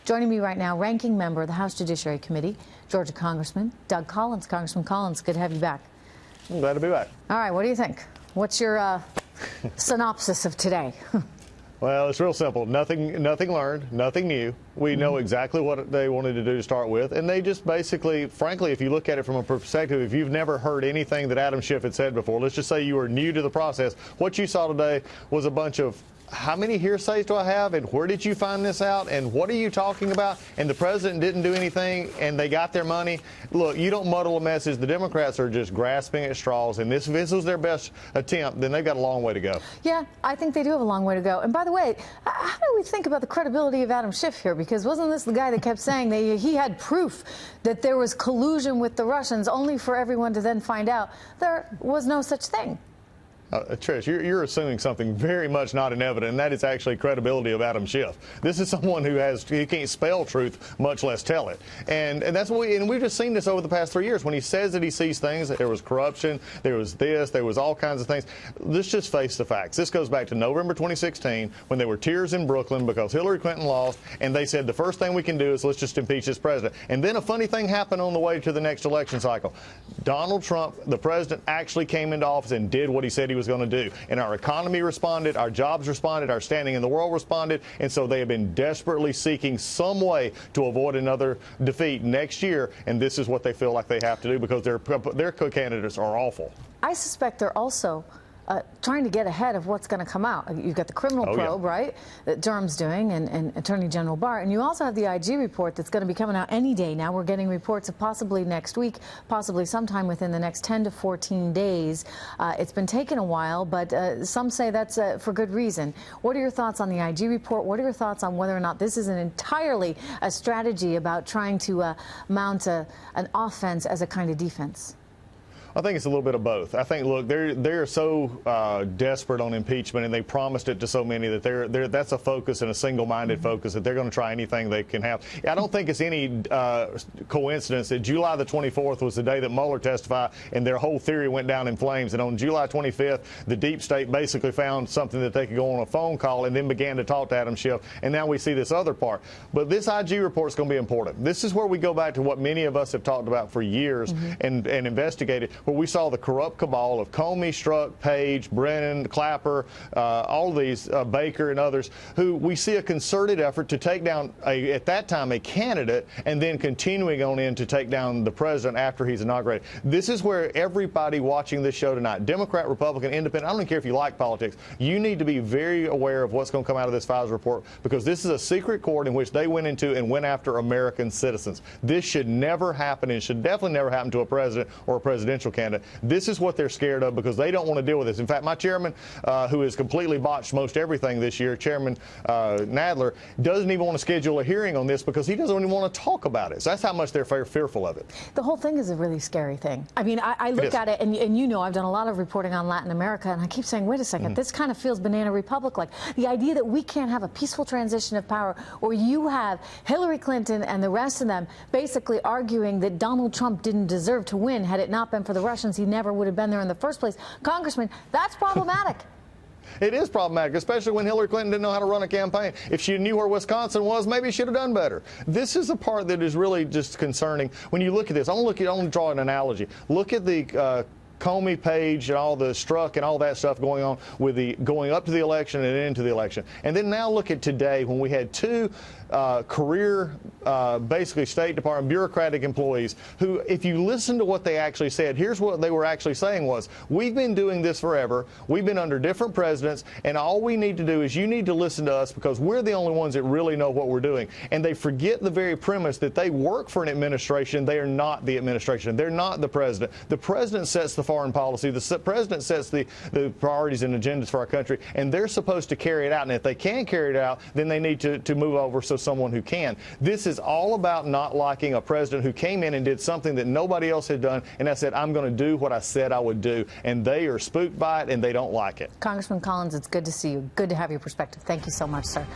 Joining me right now, ranking member of the House Judiciary Committee, Georgia Congressman Doug Collins. Congressman Collins, good to have you back. I'm glad to be back. All right, what do you think? What's your synopsis of today? Well, it's real simple. Nothing learned, nothing new. We know exactly what they wanted to do to start with, and they just basically, frankly, if you look at it from a perspective, if you've never heard anything that Adam Schiff had said before, let's just say you were new to the process, what you saw today was a bunch of how many hearsays do I have, and where did you find this out, and what are you talking about, and the president didn't do anything, and they got their money. Look, you don't muddle a message. The Democrats are just grasping at straws, and if this was their best attempt, then they've got a long way to go. Yeah, I think they do have a long way to go. And by the way, how do we think about the credibility of Adam Schiff here? Because wasn't this the guy that kept saying that he had proof that there was collusion with the Russians, only for everyone to then find out there was no such thing? Trish, you're assuming something very much not in evidence, and that is actually credibility of Adam Schiff. This is someone he can't spell truth, much less tell it. And that's what we've just seen this over the past 3 years. When he says that he sees things, that there was corruption, there was this, there was all kinds of things. Let's just face the facts. This goes back to November 2016, when there were tears in Brooklyn because Hillary Clinton lost, and they said the first thing we can do is let's just impeach this president. And then a funny thing happened on the way to the next election cycle. Donald Trump, the president, actually came into office and did what he said he was going to do. And our economy responded, our jobs responded, our standing in the world responded. And so they have been desperately seeking some way to avoid another defeat next year. And this is what they feel like they have to do because their co-candidates are awful. I suspect they're also trying to get ahead of what's going to come out. You've got the criminal probe, right, that Durham's doing, and Attorney General Barr. And you also have the IG report that's going to be coming out any day now. We're getting reports of possibly next week, possibly sometime within the next 10 to 14 days. It's been taking a while, but some say that's for good reason. What are your thoughts on the IG report? What are your thoughts on whether or not this is entirely a strategy about trying to mount an offense as a kind of defense? I think it's a little bit of both. I think, look, they're so desperate on impeachment, and they promised it to so many that that's a focus and a single-minded focus that they're going to try anything they can have. I don't think it's any coincidence that July the 24th was the day that Mueller testified, and their whole theory went down in flames. And on July 25th, the deep state basically found something that they could go on a phone call and then began to talk to Adam Schiff. And now we see this other part. But this IG report is going to be important. This is where we go back to what many of us have talked about for years and investigated, where we saw the corrupt cabal of Comey, Strzok, Page, Brennan, Clapper, all of these, Baker and others, who we see a concerted effort to take down, at that time, a candidate, and then continuing on in to take down the president after he's inaugurated. This is where everybody watching this show tonight, Democrat, Republican, Independent, I don't care if you like politics, you need to be very aware of what's going to come out of this FISA report, because this is a secret court in which they went into and went after American citizens. This should never happen, and should definitely never happen to a president or a presidential candidate. This is what they're scared of because they don't want to deal with this. In fact, my chairman, who has completely botched most everything this year, Chairman Nadler, doesn't even want to schedule a hearing on this because he doesn't even want to talk about it. So that's how much they're fearful of it. The whole thing is a really scary thing. I mean, I look at it, and you know, I've done a lot of reporting on Latin America, and I keep saying, wait a second, this kind of feels Banana Republic-like. The idea that we can't have a peaceful transition of power, or you have Hillary Clinton and the rest of them basically arguing that Donald Trump didn't deserve to win had it not been for the Russians. He never would have been there in the first place. Congressman, that's problematic. It is problematic, especially when Hillary Clinton didn't know how to run a campaign. If she knew where Wisconsin was, maybe she should have done better. This is the part that is really just concerning. When you look at this, I want to draw an analogy. Look at the Comey, Page, and all the Strzok and all that stuff going on with the going up to the election and into the election. And then now look at today when we had two career, basically State Department bureaucratic employees who, if you listen to what they actually said, here's what they were actually saying was, we've been doing this forever. We've been under different presidents, and all we need to do is you need to listen to us because we're the only ones that really know what we're doing. And they forget the very premise that they work for an administration. They are not the administration. They're not the president. The president sets the foreign policy. The president sets the priorities and agendas for our country, and they're supposed to carry it out. And if they can carry it out, then they need to move over so someone who can. This is all about not liking a president who came in and did something that nobody else had done, and I said, I'm going to do what I said I would do. And they are spooked by it, and they don't like it. Congressman Collins, it's good to see you. Good to have your perspective. Thank you so much, sir.